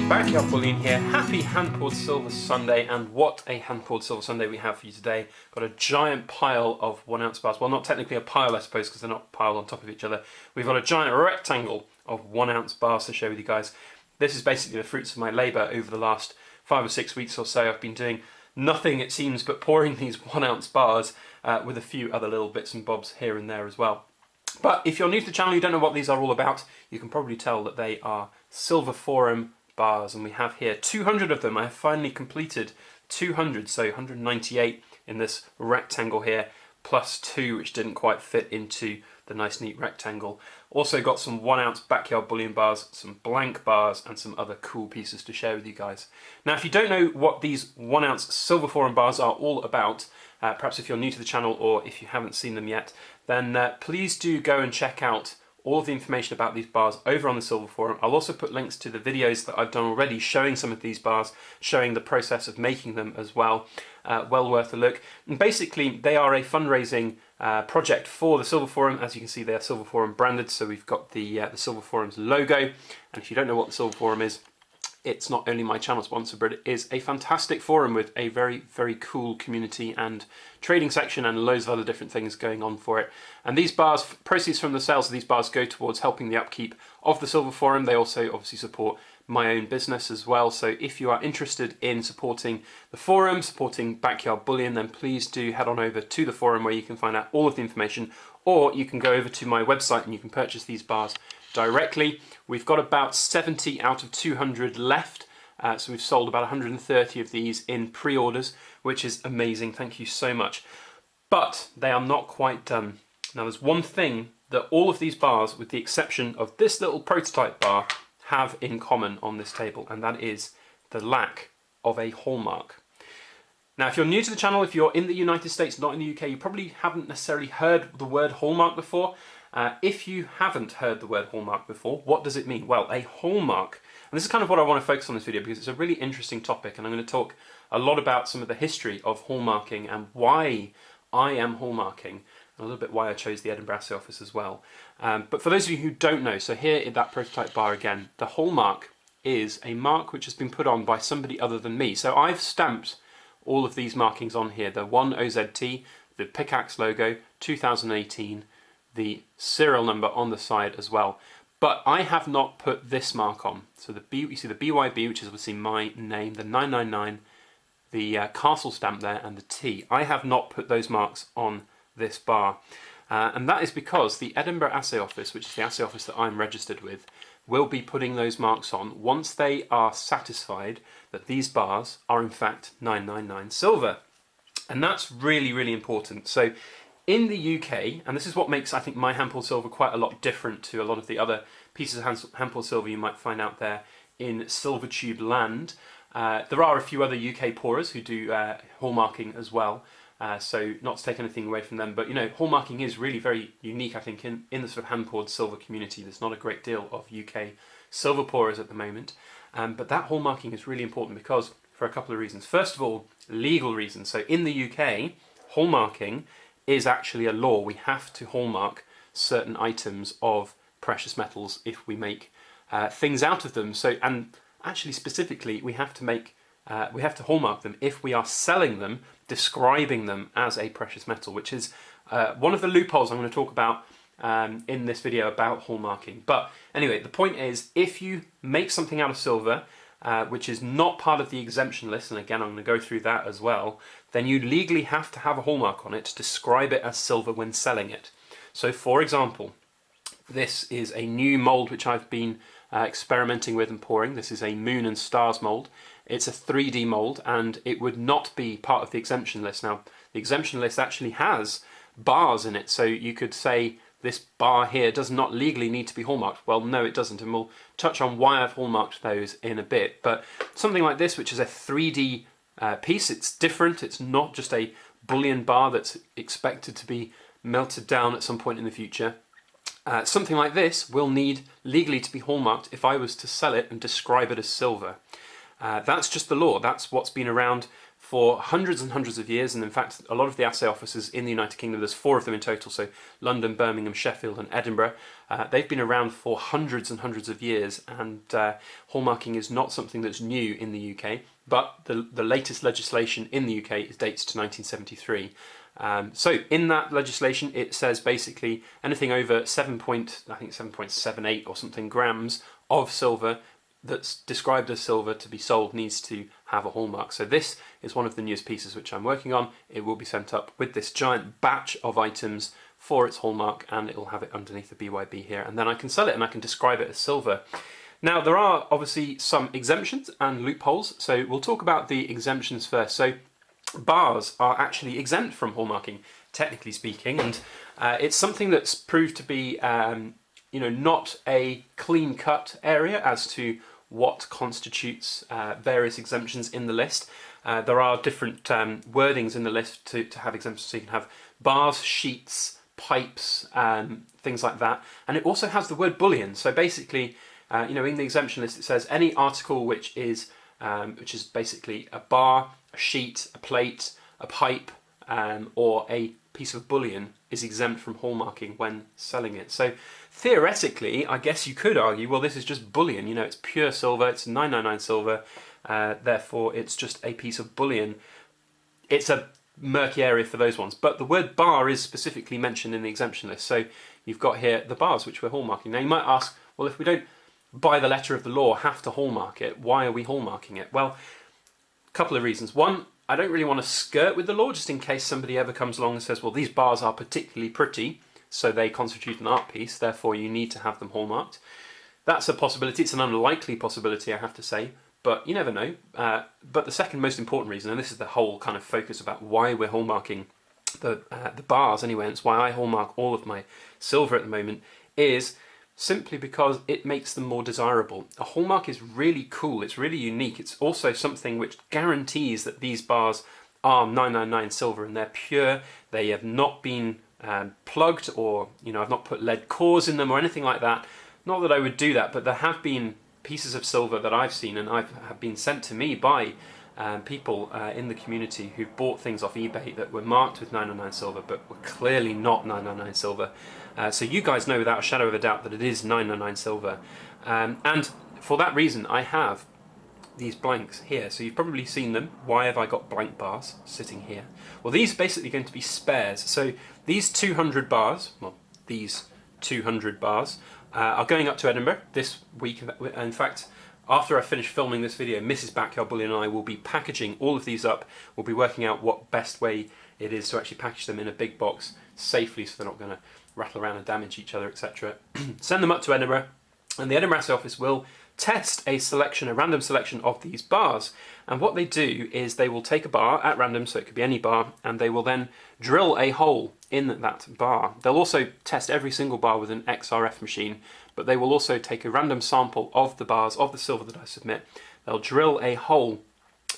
Backyard Bullion here. Happy hand-poured silver Sunday, and what a hand-poured silver Sunday we have for you today. Got a giant pile of 1 ounce bars. Well, not technically a pile, I suppose, because they're not piled on top of each other. We've got a giant rectangle of 1 ounce bars to share with you guys. This is basically the fruits of my labour over the last 5 or 6 weeks or so. I've been doing nothing, it seems, but pouring these 1 ounce bars with a few other little bits and bobs here and there as well. But if you're new to the channel, you don't know what these are all about, you can probably tell that they are Silver Forum bars, and we have here 200 of them. I have finally completed 200, so 198 in this rectangle here, plus 2 which didn't quite fit into the nice neat rectangle. Also got some 1 ounce Backyard Bullion bars, some blank bars, and some other cool pieces to share with you guys. Now, if you don't know what these 1 ounce Silver Forum bars are all about, perhaps if you're new to the channel or if you haven't seen them yet, then please do go and check out all of the information about these bars over on the Silver Forum. I'll also put links to the videos that I've done already showing some of these bars, showing the process of making them as well. Well worth a look. And basically, they are a fundraising project for the Silver Forum. As you can see, they are Silver Forum branded, so we've got the Silver Forum's logo. And if you don't know what the Silver Forum is, it's not only my channel sponsor, but it is a fantastic forum with a very, very cool community and trading section and loads of other different things going on for it. And these bars, proceeds from the sales of these bars go towards helping the upkeep of the Silver Forum. They also obviously support my own business as well. So if you are interested in supporting the forum, supporting Backyard Bullion, then please do head on over to the forum where you can find out all of the information, or you can go over to my website and you can purchase these bars directly. We've got about 70 out of 200 left, so we've sold about 130 of these in pre-orders, which is amazing. Thank you so much. But they are not quite done. Now, there's one thing that all of these bars, with the exception of this little prototype bar, have in common on this table, and that is the lack of a hallmark. Now, if you're new to the channel, if you're in the United States, not in the UK, you probably haven't necessarily heard the word hallmark before. If you haven't heard the word hallmark before, what does it mean? Well, a hallmark, and this is kind of what I want to focus on this video because it's a really interesting topic, and I'm going to talk a lot about some of the history of hallmarking and why I am hallmarking, and a little bit why I chose the Edinburgh Assay office as well. But for those of you who don't know, so here in that prototype bar again, the hallmark is a mark which has been put on by somebody other than me. So I've stamped all of these markings on here, the 1OZT, the pickaxe logo, 2018, the serial number on the side as well. But I have not put this mark on. So the B, you see the BYB, which is obviously my name, the 999, the castle stamp there, and the T. I have not put those marks on this bar. And that is because the Edinburgh Assay office, which is the assay office that I'm registered with, will be putting those marks on once they are satisfied that these bars are in fact 999 silver. And that's really, really important. So in the UK, and this is what makes, I think, my hand-poured silver quite a lot different to a lot of the other pieces of hand-poured silver you might find out there in silver tube land. There are a few other UK pourers who do hallmarking as well, so not to take anything away from them, but you know, hallmarking is really very unique, I think, in the sort of hand-poured silver community. There's not a great deal of UK silver pourers at the moment, but that hallmarking is really important because, for a couple of reasons. First of all, legal reasons. So in the UK, hallmarking is actually a law. We have to hallmark certain items of precious metals if we make things out of them. So, and actually specifically, we have to hallmark them if we are selling them, describing them as a precious metal, which is one of the loopholes I'm going to talk about in this video about hallmarking. But anyway, the point is, if you make something out of silver, which is not part of the exemption list, and again I'm going to go through that as well, then you legally have to have a hallmark on it to describe it as silver when selling it. So for example, this is a new mould which I've been experimenting with and pouring. This is a moon and stars mould. It's a 3D mould, and it would not be part of the exemption list. Now, the exemption list actually has bars in it, so you could say this bar here does not legally need to be hallmarked. Well, no, it doesn't, and we'll touch on why I've hallmarked those in a bit. But something like this, which is a 3D piece, it's different. It's not just a bullion bar that's expected to be melted down at some point in the future. Something like this will need legally to be hallmarked if I was to sell it and describe it as silver. That's just the law. That's what's been around for hundreds and hundreds of years, and in fact a lot of the assay offices in the United Kingdom, there's 4 of them in total, so London, Birmingham, Sheffield and Edinburgh, they've been around for hundreds and hundreds of years, and hallmarking is not something that's new in the UK, but the latest legislation in the UK dates to 1973. So in that legislation it says basically anything over 7.78 or something grams of silver that's described as silver to be sold needs to have a hallmark. So this is one of the newest pieces which I'm working on. It will be sent up with this giant batch of items for its hallmark, and it will have it underneath the BYB here, and then I can sell it and I can describe it as silver. Now there are obviously some exemptions and loopholes, so we'll talk about the exemptions first. So bars are actually exempt from hallmarking, technically speaking, and it's something that's proved to be not a clean-cut area as to what constitutes various exemptions in the list. There are different wordings in the list to have exemptions, so you can have bars, sheets, pipes, things like that, and it also has the word bullion. So basically, in the exemption list it says any article which is basically a bar, a sheet, a plate, a pipe, or a piece of bullion is exempt from hallmarking when selling it. So theoretically, I guess you could argue, well, this is just bullion, it's pure silver, it's 999 silver, therefore it's just a piece of bullion. It's a murky area for those ones, but the word bar is specifically mentioned in the exemption list. So you've got here the bars which we're hallmarking. Now you might ask, well, if we don't by the letter of the law have to hallmark it, why are we hallmarking it? Well, a couple of reasons. One, I don't really want to skirt with the law just in case somebody ever comes along and says, well, these bars are particularly pretty, so they constitute an art piece, therefore you need to have them hallmarked. That's a possibility. It's an unlikely possibility, I have to say, but you never know. But the second most important reason, and this is the whole kind of focus about why we're hallmarking the bars anyway, and it's why I hallmark all of my silver at the moment, is simply because it makes them more desirable. A hallmark is really cool, it's really unique. It's also something which guarantees that these bars are 999 silver and they're pure. They have not been plugged, or I've not put lead cores in them or anything like that. Not that I would do that, but there have been pieces of silver that I've seen and have been sent to me by people in the community who've bought things off eBay that were marked with 999 silver but were clearly not 999 silver. So you guys know without a shadow of a doubt that it is 999 silver. And for that reason I have these blanks here. So you've probably seen them. Why have I got blank bars sitting here? Well, these are basically going to be spares. So these 200 bars, are going up to Edinburgh this week. In fact, after I finish filming this video, Mrs. Backyard Bullion and I will be packaging all of these up. We'll be working out what best way it is to actually package them in a big box safely so they're not going to rattle around and damage each other, etc. Send them up to Edinburgh, and the Edinburgh Assay office will test a random selection of these bars. And what they do is they will take a bar at random, so it could be any bar, and they will then drill a hole in that bar. They'll also test every single bar with an XRF machine, but they will also take a random sample of the bars, of the silver that I submit. They'll drill a hole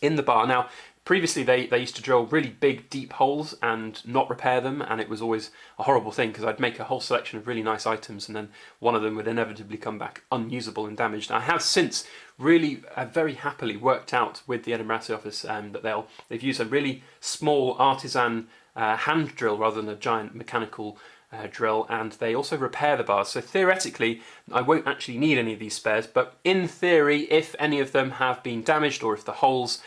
in the bar. Now, previously they used to drill really big, deep holes and not repair them, and it was always a horrible thing because I'd make a whole selection of really nice items and then one of them would inevitably come back unusable and damaged. I have since really very happily worked out with the Edinburgh Assay office that they've used a really small artisan hand drill rather than a giant mechanical drill, and they also repair the bars. So theoretically I won't actually need any of these spares, but in theory, if any of them have been damaged or if the holes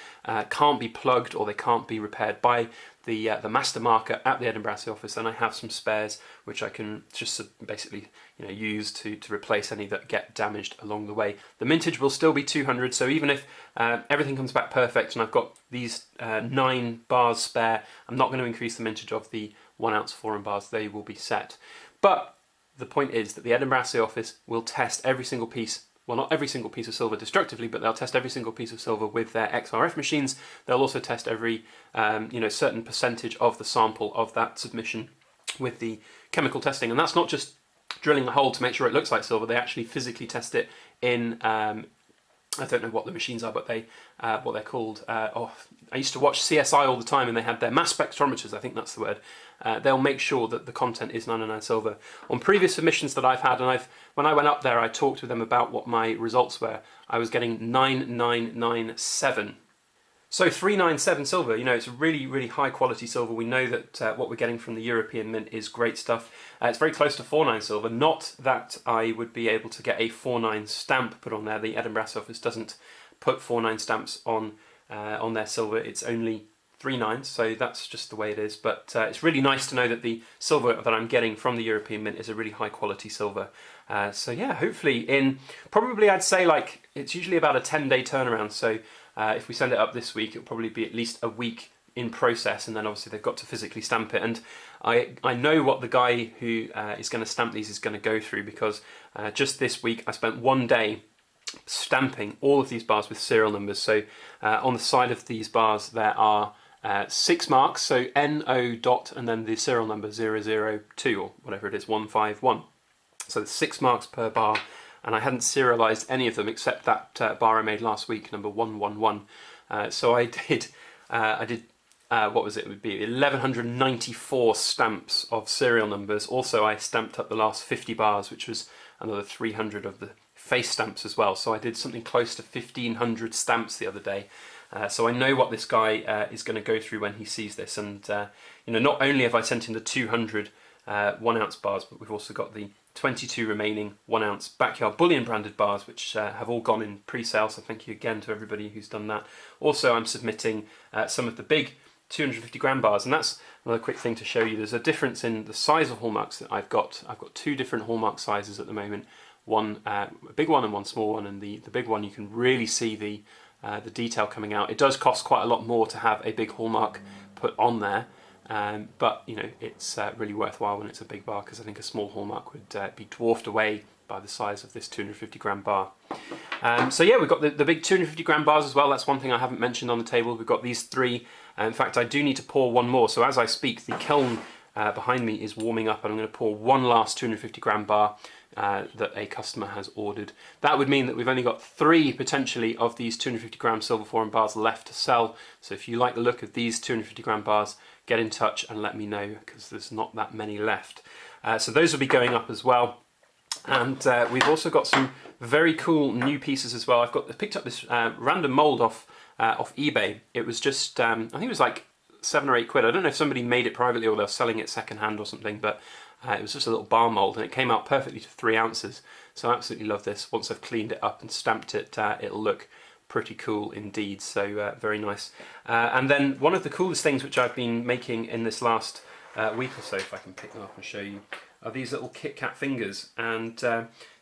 can't be plugged or they can't be repaired by the master marker at the Edinburgh Assay office, then I have some spares which I can just basically use to replace any that get damaged along the way. The mintage will still be 200, so even if everything comes back perfect and I've got these 9 bars spare, I'm not going to increase the mintage of the 1 ounce foreign bars. They will be set. But the point is that the Edinburgh Assay office will test every single piece, well, not every single piece of silver destructively, but they'll test every single piece of silver with their XRF machines. They'll also test every certain percentage of the sample of that submission with the chemical testing. And that's not just drilling a hole to make sure it looks like silver. They actually physically test it in I don't know what the machines are, but what they're called. I used to watch CSI all the time, and they had their mass spectrometers. I think that's the word. They'll make sure that the content is 999 silver. On previous submissions that I've had, and when I went up there, I talked with them about what my results were. I was getting 9997. So 397 silver, you know, it's a really, really high quality silver. We know that what we're getting from the European Mint is great stuff. It's very close to 49 silver. Not that I would be able to get a 49 stamp put on there. The Edinburgh office doesn't put 49 stamps on their silver. It's only 39, so that's just the way it is. But it's really nice to know that the silver that I'm getting from the European Mint is a really high quality silver. So yeah, hopefully in probably, I'd say, like, it's usually about a 10-day turnaround. So if we send it up this week, it'll probably be at least a week in process, and then obviously they've got to physically stamp it. And I know what the guy who is going to stamp these is going to go through, because just this week I spent one day stamping all of these bars with serial numbers. So on the side of these bars there are 6 marks, so NO dot and then the serial number 002 or whatever it is, 151. So 6 marks per bar, and I hadn't serialized any of them except that bar I made last week, number 111. So I did what was it? It would be 1194 stamps of serial numbers. Also, I stamped up the last 50 bars, which was another 300 of the face stamps as well. So I did something close to 1500 stamps the other day. So I know what this guy is going to go through when he sees this. And you know, not only have I sent him the 200 1 ounce bars, but we've also got the 22 remaining 1 ounce Backyard Bullion branded bars, which have all gone in pre-sale. So thank you again to everybody who's done that. Also, I'm submitting some of the big 250 gram bars, and that's another quick thing to show you. There's a difference in the size of hallmarks that I've got. I've got 2 different hallmark sizes at the moment. One a big one and one small one, and the big one you can really see the detail coming out. It does cost quite a lot more to have a big hallmark put on there, but you know, it's really worthwhile when it's a big bar, because I think a small hallmark would be dwarfed away by the size of this 250 gram bar. So yeah, we've got the big 250 gram bars as well. That's one thing I haven't mentioned on the table. We've got these 3. In fact, I do need to pour one more. So as I speak, the kiln behind me is warming up, and I'm going to pour one last 250 gram bar that a customer has ordered. That would mean that we've only got 3 potentially of these 250 gram silver forum bars left to sell. So if you like the look of these 250 gram bars, get in touch and let me know, because there's not that many left. So those will be going up as well. And we've also got some very cool new pieces as well. I picked up this random mold off eBay. It was just I think it was like 7 or 8 quid. I don't know if somebody made it privately or they're selling it second hand or something, but it was just a little bar mold, and it came out perfectly to 3 ounces. So I absolutely love this. Once I've cleaned it up and stamped it, it'll look pretty cool indeed. So very nice. And then one of the coolest things which I've been making in this last week or so, if I can pick them up and show you, are these little Kit Kat fingers. And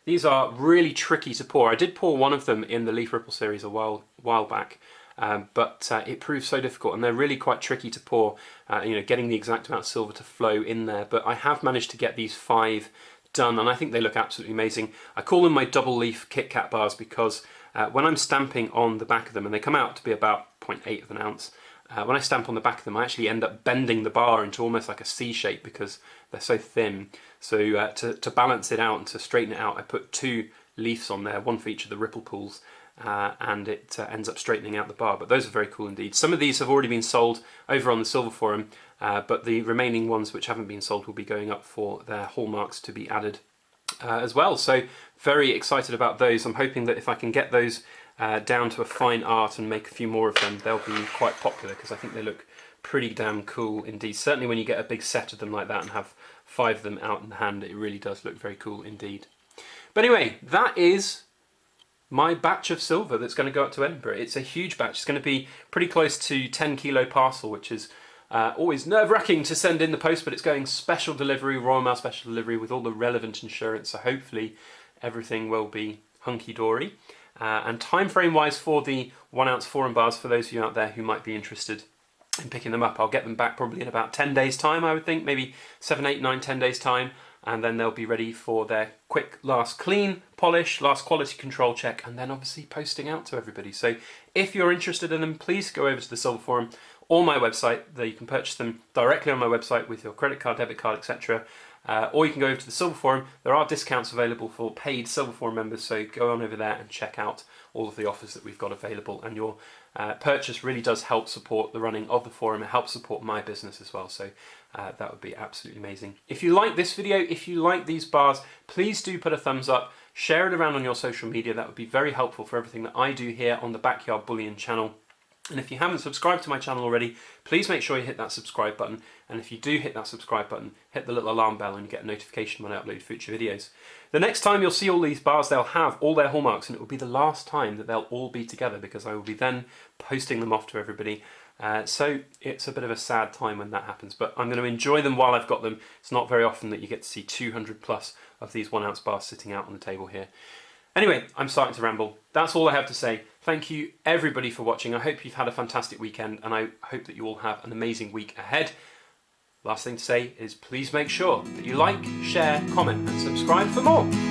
these are really tricky to pour. I did pour one of them in the Leaf Ripple series a while back, but it proved so difficult, and they're really quite tricky to pour, you know, getting the exact amount of silver to flow in there. But I have managed to get these 5 done, and I think they look absolutely amazing. I call them my double leaf Kit Kat bars, because when I'm stamping on the back of them, and they come out to be about 0.8 of an ounce, when I stamp on the back of them, I actually end up bending the bar into almost like a C shape, because they're so thin. So to balance it out and to straighten it out, I put 2 leaves on there, one for each of the ripple pools, and it ends up straightening out the bar. But those are very cool indeed. Some of these have already been sold over on the Silver Forum, but the remaining ones which haven't been sold will be going up for their hallmarks to be added as well. So very excited about those. I'm hoping that if I can get those down to a fine art and make a few more of them, they'll be quite popular, because I think they look pretty damn cool indeed. Certainly when you get a big set of them like that and have 5 of them out in the hand, it really does look very cool indeed. But anyway, that is my batch of silver that's going to go up to Edinburgh. It's a huge batch. It's going to be pretty close to 10 kilo parcel, which is always nerve-wracking to send in the post, but it's going special delivery, Royal Mail special delivery, with all the relevant insurance, so hopefully everything will be hunky-dory. And time frame wise for the 1 ounce forum bars, for those of you out there who might be interested in picking them up, I'll get them back probably in about 10 days time, I would think, maybe 7, 8, 9, 10 days time, and then they'll be ready for their quick last clean, polish, last quality control check, and then obviously posting out to everybody. So if you're interested in them, please go over to the Silver Forum or my website. There you can purchase them directly on my website with your credit card, debit card, etc. Or you can go over to the Silver Forum. There are discounts available for paid Silver Forum members, so go on over there and check out all of the offers that we've got available. And your purchase really does help support the running of the forum. It helps support my business as well, so that would be absolutely amazing. If you like this video, if you like these bars, please do put a thumbs up, share it around on your social media. That would be very helpful for everything that I do here on the Backyard Bullion channel. And if you haven't subscribed to my channel already, please make sure you hit that subscribe button. And if you do hit that subscribe button, hit the little alarm bell and you get a notification when I upload future videos. The next time you'll see all these bars, they'll have all their hallmarks, and it will be the last time that they'll all be together, because I will be then posting them off to everybody. So it's a bit of a sad time when that happens, but I'm going to enjoy them while I've got them. It's not very often that you get to see 200 plus of these 1 ounce bars sitting out on the table here. Anyway, I'm starting to ramble. That's all I have to say. Thank you everybody for watching. I hope you've had a fantastic weekend, and I hope that you all have an amazing week ahead. Last thing to say is please make sure that you like, share, comment and subscribe for more.